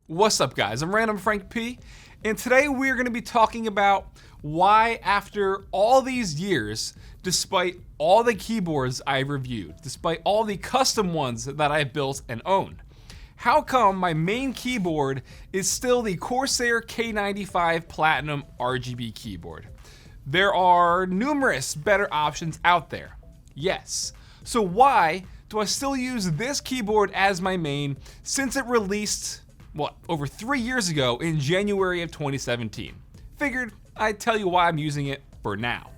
What's up, guys? I'm randomfrankp, and today we're going to be talking about why, after all these years, despite all the keyboards I've reviewed, despite all the custom ones that I've built and own, how come my main keyboard is still the Corsair K95 Platinum RGB keyboard? There are numerous better options out there, yes. So why do I still use this keyboard as my main since it released over 3 years ago in January of 2017. Figured I'd tell you why I'm using it for now.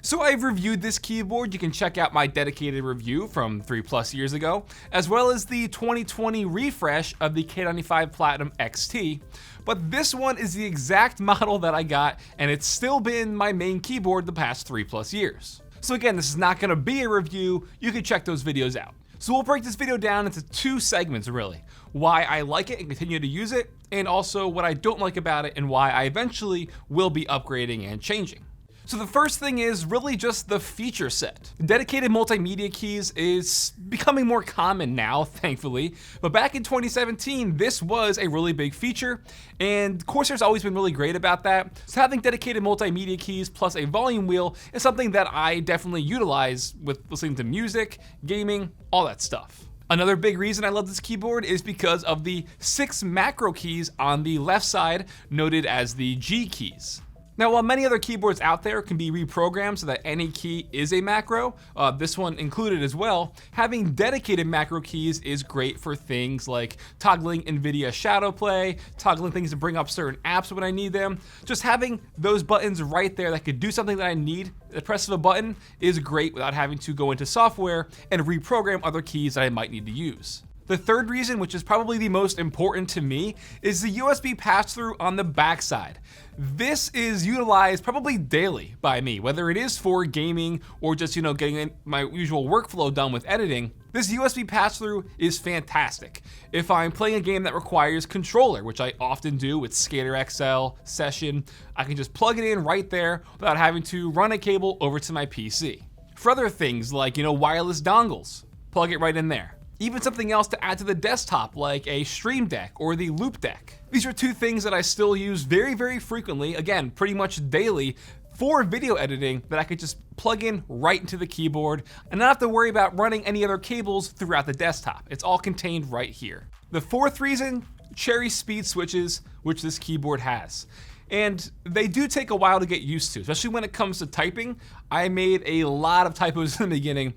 So I've reviewed this keyboard. You can check out my dedicated review from 3+ years ago, as well as the 2020 refresh of the K95 Platinum XT. But this one is the exact model that I got, and it's still been my main keyboard the past 3+ years. So again, this is not gonna be a review. You can check those videos out. So we'll break this video down into 2 segments really. Why I like it and continue to use it, and also what I don't like about it and why I eventually will be upgrading and changing. So the first thing is really just the feature set. Dedicated multimedia keys is becoming more common now, thankfully, but back in 2017, this was a really big feature, and Corsair's always been really great about that. So having dedicated multimedia keys plus a volume wheel is something that I definitely utilize with listening to music, gaming, all that stuff. Another big reason I love this keyboard is because of the 6 macro keys on the left side, noted as the G keys. Now, while many other keyboards out there can be reprogrammed so that any key is a macro, this one included as well, having dedicated macro keys is great for things like toggling NVIDIA Shadow Play, toggling things to bring up certain apps when I need them. Just having those buttons right there that could do something that I need, the press of a button, is great without having to go into software and reprogram other keys that I might need to use. The third reason, which is probably the most important to me, is the USB pass-through on the backside. This is utilized probably daily by me, whether it is for gaming or just, getting my usual workflow done with editing. This USB pass-through is fantastic. If I'm playing a game that requires controller, which I often do with Skater XL, Session, I can just plug it in right there without having to run a cable over to my PC. For other things like, wireless dongles, plug it right in there. Even something else to add to the desktop, like a Stream Deck or the Loop Deck. These are 2 things that I still use very, very frequently, again, pretty much daily, for video editing that I could just plug in right into the keyboard and not have to worry about running any other cables throughout the desktop. It's all contained right here. The 4th reason, cherry speed switches, which this keyboard has. And they do take a while to get used to, especially when it comes to typing. I made a lot of typos in the beginning,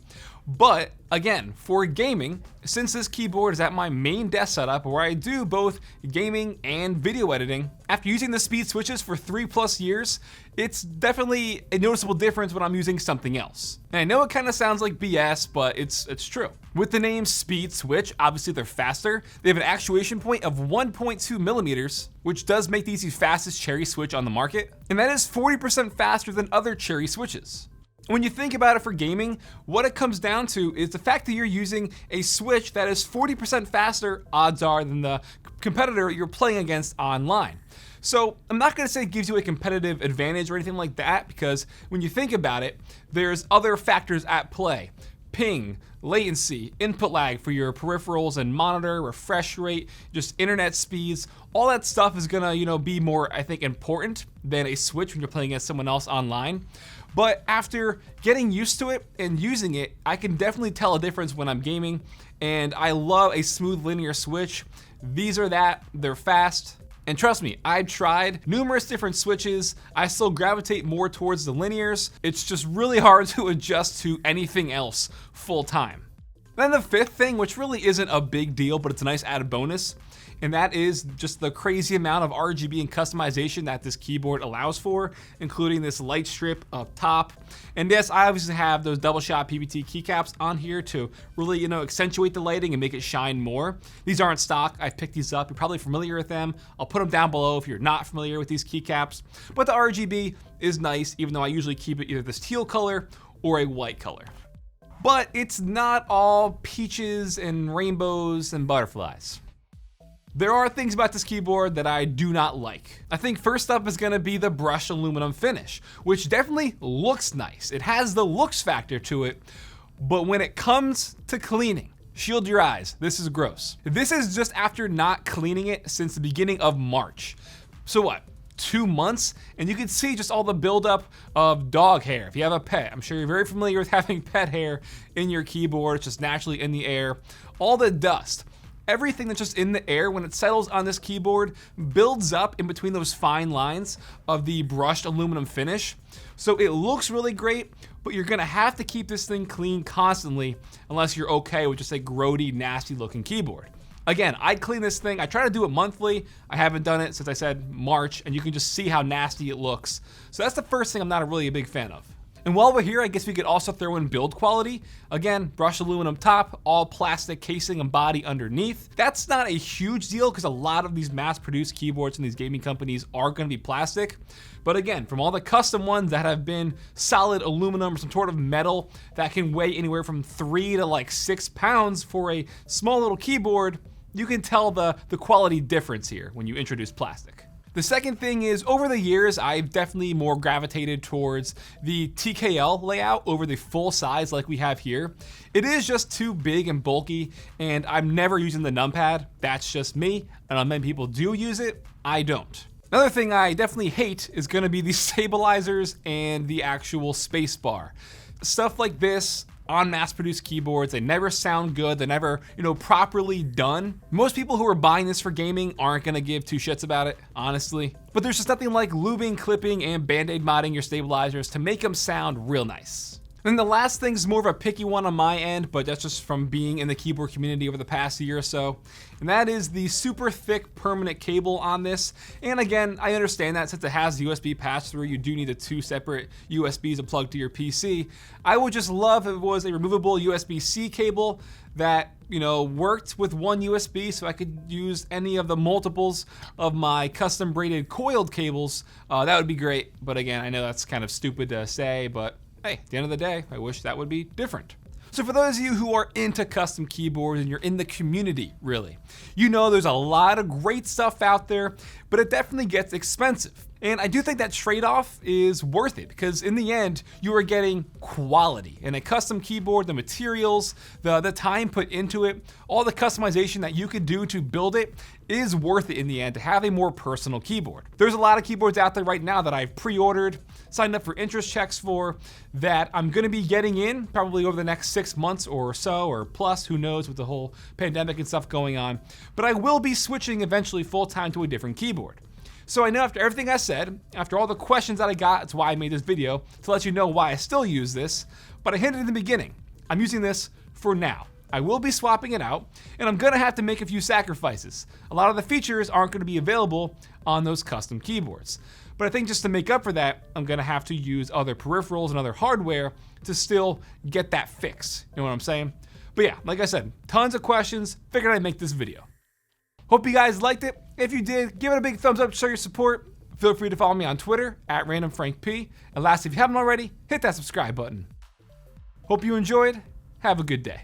but again, for gaming, since this keyboard is at my main desk setup where I do both gaming and video editing, after using the speed switches for 3+ years, it's definitely a noticeable difference when I'm using something else. And I know it kind of sounds like BS, but it's true. With the name speed switch, obviously they're faster. They have an actuation point of 1.2 millimeters, which does make these the fastest cherry switch on the market. And that is 40% faster than other cherry switches. When you think about it for gaming, what it comes down to is the fact that you're using a switch that is 40% faster, odds are, than the competitor you're playing against online. So I'm not gonna say it gives you a competitive advantage or anything like that, because when you think about it, there's other factors at play. Ping, latency, input lag for your peripherals and monitor, refresh rate, just internet speeds, all that stuff is gonna, be more, I think, important than a switch when you're playing against someone else online. But after getting used to it and using it, I can definitely tell a difference when I'm gaming, and I love a smooth linear switch. These are that, they're fast. And trust me, I've tried numerous different switches. I still gravitate more towards the linears. It's just really hard to adjust to anything else full time. Then the 5th thing, which really isn't a big deal, but it's a nice added bonus, and that is just the crazy amount of RGB and customization that this keyboard allows for, including this light strip up top. And yes, I obviously have those double shot PBT keycaps on here to really, accentuate the lighting and make it shine more. These aren't stock, I picked these up, you're probably familiar with them. I'll put them down below if you're not familiar with these keycaps. But the RGB is nice, even though I usually keep it either this teal color or a white color. But it's not all peaches and rainbows and butterflies. There are things about this keyboard that I do not like. I think first up is gonna be the brushed aluminum finish, which definitely looks nice. It has the looks factor to it, but when it comes to cleaning, Shield your eyes, this is gross. This is just after not cleaning it since the beginning of March. So what, 2 months? And you can see just all the buildup of dog hair. If you have a pet, I'm sure you're very familiar with having pet hair in your keyboard. It's just naturally in the air. All the dust, everything that's just in the air, when it settles on this keyboard, builds up in between those fine lines of the brushed aluminum finish. So it looks really great, but you're gonna have to keep this thing clean constantly unless you're okay with just a grody, nasty looking keyboard. Again, I clean this thing, I try to do it monthly. I haven't done it since I said March, and you can just see how nasty it looks. So that's the first thing I'm not really a big fan of. And while we're here, I guess we could also throw in build quality. Again, brushed aluminum top, all plastic casing and body underneath. That's not a huge deal because a lot of these mass-produced keyboards from these gaming companies are gonna be plastic. But again, from all the custom ones that have been solid aluminum or some sort of metal that can weigh anywhere from 3 to like 6 pounds for a small little keyboard, you can tell the quality difference here when you introduce plastic. The second thing is, over the years, I've definitely more gravitated towards the TKL layout over the full size like we have here. It is just too big and bulky, and I'm never using the numpad. That's just me, and many people do use it, I don't. Another thing I definitely hate is gonna be the stabilizers and the actual space bar. Stuff like this, on mass-produced keyboards, they never sound good, they're never, properly done. Most people who are buying this for gaming aren't gonna give two shits about it, honestly. But there's just nothing like lubing, clipping, and band-aid modding your stabilizers to make them sound real nice. And the last thing's more of a picky one on my end, but that's just from being in the keyboard community over the past year or so. And that is the super thick permanent cable on this. And again, I understand that since it has USB pass-through, you do need the 2 separate USBs to plug to your PC. I would just love if it was a removable USB-C cable that, worked with one USB so I could use any of the multiples of my custom braided coiled cables. That would be great. But again, I know that's kind of stupid to say, but hey, at the end of the day, I wish that would be different. So for those of you who are into custom keyboards and you're in the community, really, there's a lot of great stuff out there, but it definitely gets expensive. And I do think that trade-off is worth it because in the end, you are getting quality. In a custom keyboard, the materials, the time put into it, all the customization that you could do to build it is worth it in the end to have a more personal keyboard. There's a lot of keyboards out there right now that I've pre-ordered, signed up for interest checks for, that I'm gonna be getting in probably over the next 6 months or so, or plus, who knows with the whole pandemic and stuff going on. But I will be switching eventually full-time to a different keyboard. So I know after everything I said, after all the questions that I got, it's why I made this video, to let you know why I still use this, but I hinted in the beginning, I'm using this for now. I will be swapping it out, and I'm gonna have to make a few sacrifices. A lot of the features aren't gonna be available on those custom keyboards. But I think just to make up for that, I'm gonna have to use other peripherals and other hardware to still get that fix. You know what I'm saying? But yeah, like I said, tons of questions, figured I'd make this video. Hope you guys liked it. If you did, give it a big thumbs up to show your support. Feel free to follow me on Twitter at randomfrankp. And lastly, if you haven't already, hit that subscribe button. Hope you enjoyed. Have a good day.